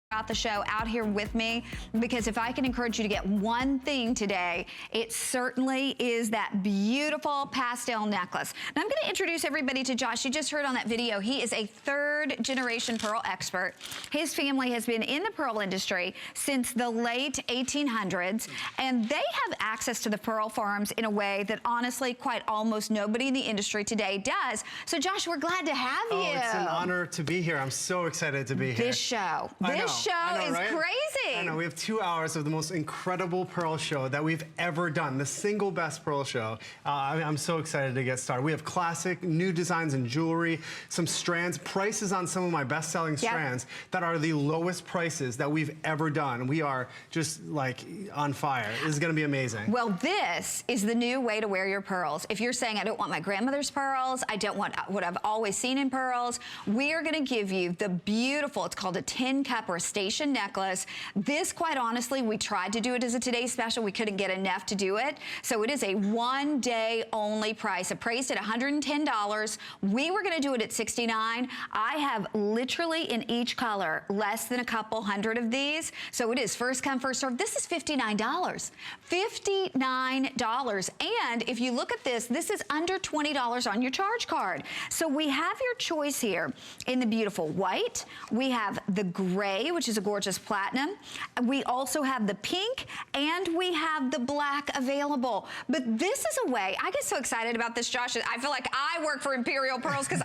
throughout the show out here with me, because if I can encourage you to get one thing today, it certainly is that beautiful pastel necklace. Now I'm going to introduce everybody to Josh. You just heard on that video, he is a third-generation pearl expert. His family has been in the pearl industry since the late 1800s, and they have access to the pearl farms in a way that honestly quite almost nobody in the industry today does. So Josh, we're glad to have you. Oh, it's an honor to be here. I'm so excited to be here. This show is right? crazy. I know, we have 2 hours of the most incredible pearl show that we've ever done, the single best pearl show. I'm so excited to get started. We have classic, new designs in jewelry, some strands, prices on some of my best-selling strands that are the lowest prices that we've ever done. We are just like on fire. This is gonna be amazing. Well, this is the new way to wear your pearls. If you're saying, I don't want my grandmother's pearls, I don't want what I've always seen in pearls, we are gonna give you the beautiful, it's called a tin cup or a station necklace. This, quite honestly, we tried to do it as a Today Special. We couldn't get enough to do it. So it is a one-day only price, appraised at $110. We were gonna do it at $69. I have literally in each color less than a couple hundred of these. So it is first come, first serve. This is $59. $59. And if you look at this, this is under $20 on your charge card. So we have your choice here in the beautiful white. We have the gray, which is a gorgeous platinum. We also have the pink, and we have the black available. But this is a way, I get so excited about this, Josh. I feel like I work for Imperial Pearls because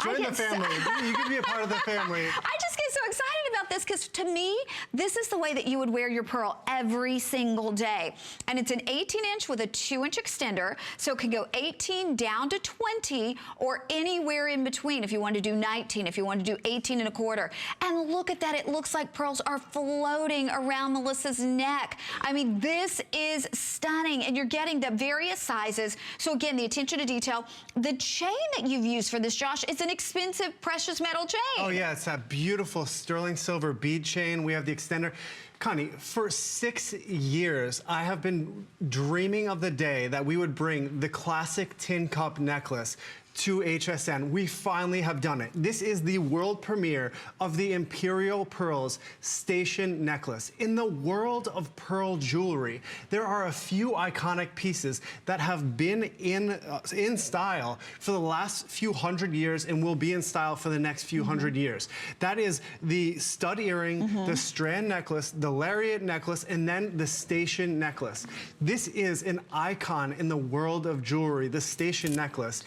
Join the family. You can be a part of the family. I just get so excited about this because to me, this is the way that you would wear your pearl every single day. And it's an 18-inch with a 2-inch extender, so it can go 18 down to 20 or anywhere in between if you want to do 19, if you want to do 18 and a quarter. And look at that, it looks like pearls are floating around Melissa's neck. I mean, this is stunning, and you're getting the various sizes. So again, the attention to detail. The chain that you've used for this, Josh, is an expensive precious metal chain. Oh yeah, it's that beautiful sterling silver bead chain. We have the extender. Connie, for 6 years, I have been dreaming of the day that we would bring the classic tin cup necklace to HSN. We finally have done it. This is the world premiere of the Imperial Pearls Station Necklace. In the world of pearl jewelry, there are a few iconic pieces that have been in style for the last few hundred years and will be in style for the next few hundred years. That is the stud earring, the strand necklace, the lariat necklace, and then the station necklace. This is an icon in the world of jewelry, the station necklace.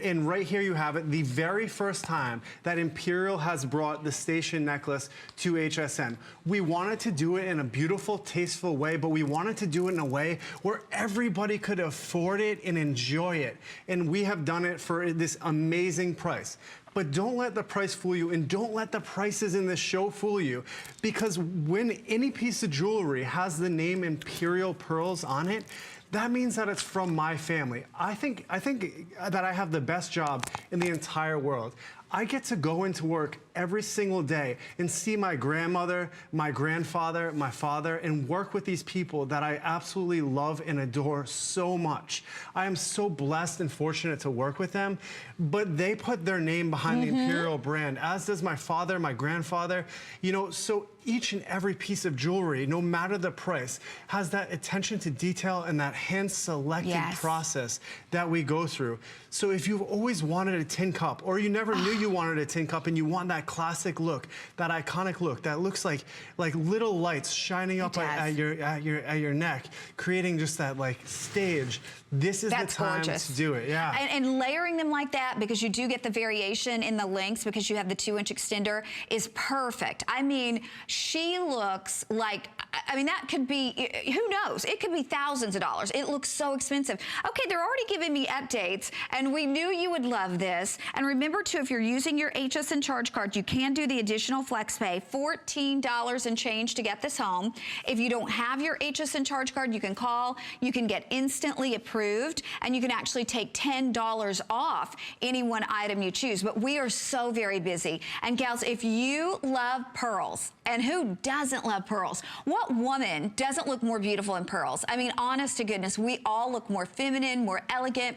And right here you have it, the very first time that Imperial has brought the station necklace to HSN. We wanted to do it in a beautiful, tasteful way, but we wanted to do it in a way where everybody could afford it and enjoy it. And we have done it for this amazing price. But don't let the price fool you, and don't let the prices in this show fool you, because when any piece of jewelry has the name Imperial Pearls on it, that means that it's from my family. I think that I have the best job in the entire world. I get to go into work every single day and see my grandmother, my grandfather, my father, and work with these people that I absolutely love and adore so much. I am so blessed and fortunate to work with them, but they put their name behind the Imperial brand, as does my father, my grandfather. You know, so each and every piece of jewelry, no matter the price, has that attention to detail and that hand-selected process that we go through. So if you've always wanted a tin cup, or you never knew you wanted a tin cup and you want that classic look, that iconic look that looks like little lights shining up at your neck, creating just that like stage, this is the time to do it. Yeah. And layering them like that, because you do get the variation in the lengths because you have the 2-inch extender, is perfect. I mean, she looks like, I mean, that could be, who knows? It could be thousands of dollars. It looks so expensive. Okay, they're already giving me updates, and we knew you would love this. And remember, too, if you're using your HSN charge card, you can do the additional flex pay, $14 and change to get this home. If you don't have your HSN charge card, you can call. You can get instantly approved, and you can actually take $10 off any one item you choose. But we are so very busy. And gals, if you love pearls, and who doesn't love pearls? What woman doesn't look more beautiful in pearls? I mean, honest to goodness, we all look more feminine, more elegant.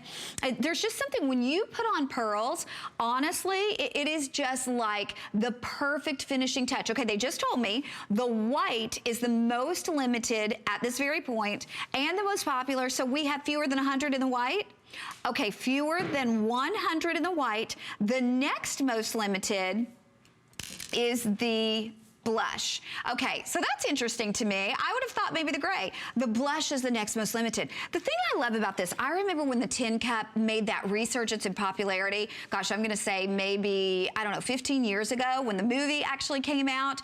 There's just something when you put on pearls, honestly, it is just like the perfect finishing touch. Okay, they just told me the white is the most limited at this very point and the most popular. So we have fewer than 100 in the white. Okay, fewer than 100 in the white. The next most limited is the blush. Okay, so that's interesting to me. I would have thought maybe the gray. The blush is the next most limited. The thing I love about this, I remember when the tin cup made that resurgence in popularity, gosh, I'm gonna say maybe, I don't know, 15 years ago when the movie actually came out.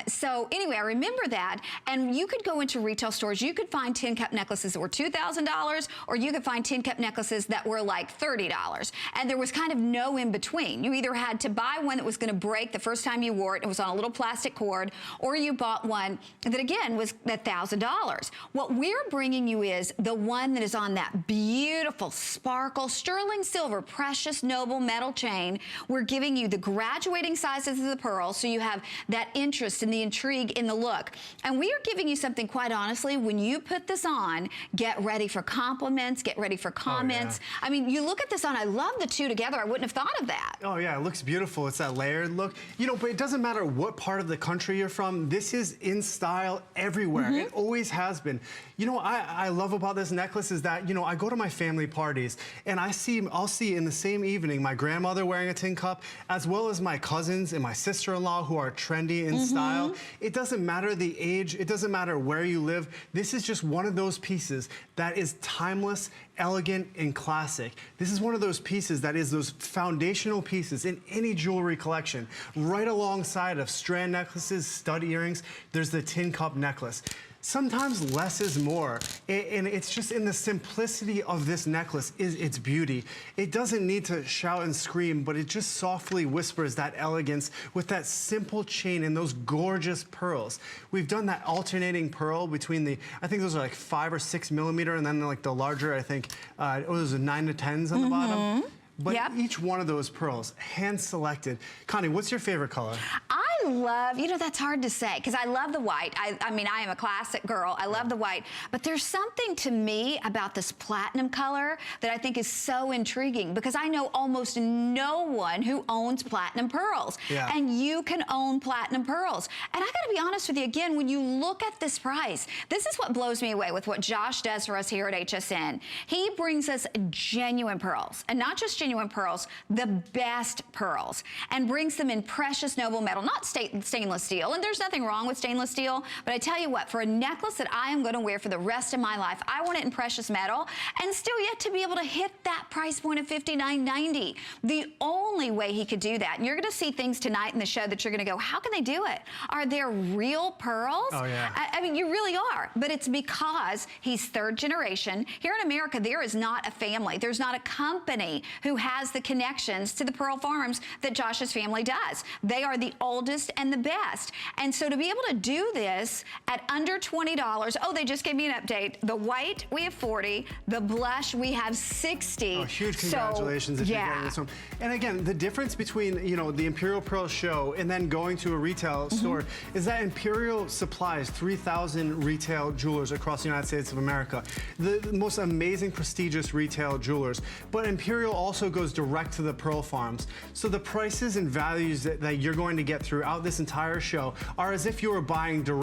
So anyway, I remember that, and you could go into retail stores, you could find tin cup necklaces that were $2,000, or you could find tin cup necklaces that were like $30. And there was kind of no in between. You either had to buy one that was gonna break the first time you wore it, it was on a little plastic cord, or you bought one that again was $1,000. What we're bringing you is the one that is on that beautiful sparkle sterling silver precious noble metal chain. We're giving you the graduating sizes of the pearls, so you have that interest and the intrigue in the look. And we are giving you something, quite honestly, when you put this on, get ready for compliments, get ready for comments. Oh, yeah. I mean, you look at this on, I love the two together. I wouldn't have thought of that. Oh yeah, it looks beautiful. It's that layered look. You know, but it doesn't matter what part of the country you're from, this is in style everywhere. It always has been. You know, I love about this necklace is that, you know, I go to my family parties and I'll see in the same evening my grandmother wearing a tin cup, as well as my cousins and my sister-in-law who are trendy in style. It doesn't matter the age, it doesn't matter where you live. This is just one of those pieces that is timeless, elegant, and classic. This is one of those pieces that is those foundational pieces in any jewelry collection. Right alongside of strand necklaces, stud earrings, there's the tin cup necklace. Sometimes less is more, and it's just in the simplicity of this necklace is its beauty. It doesn't need to shout and scream, but it just softly whispers that elegance with that simple chain and those gorgeous pearls. We've done that alternating pearl between the, I think those are like 5 or 6 millimeter, and then like the larger, I think, those are 9 to 10s on the bottom. But each one of those pearls, hand selected. Connie, what's your favorite color? I love, you know, that's hard to say because I love the white. I mean, I am a classic girl. I love the white. But there's something to me about this platinum color that I think is so intriguing because I know almost no one who owns platinum pearls. Yeah. And you can own platinum pearls. And I got to be honest with you, again, when you look at this price, this is what blows me away with what Josh does for us here at HSN. He brings us genuine pearls, and not just genuine pearls, the best pearls, and brings them in precious noble metal, not stainless steel. And there's nothing wrong with stainless steel, but I tell you what, for a necklace that I am going to wear for the rest of my life, I want it in precious metal, and still yet to be able to hit that price point of $59.90. The only way he could do that, and you're going to see things tonight in the show that you're going to go, how can they do it? Are there real pearls? Oh, yeah. I mean, you really are, but it's because he's third generation. Here in America, there is not a family. There's not a company who has the connections to the pearl farms that Josh's family does. They are the oldest and the best. And so to be able to do this at under $20, oh, they just gave me an update. The white, we have 40. The blush, we have 60. Oh, huge congratulations if you're getting this one. And again, the difference between, you know, the Imperial Pearl Show and then going to a retail store is that Imperial supplies 3,000 retail jewelers across the United States of America. The most amazing, prestigious retail jewelers. But Imperial also goes direct to the pearl farms. So the prices and values that you're going to get throughout this entire show are as if you were buying direct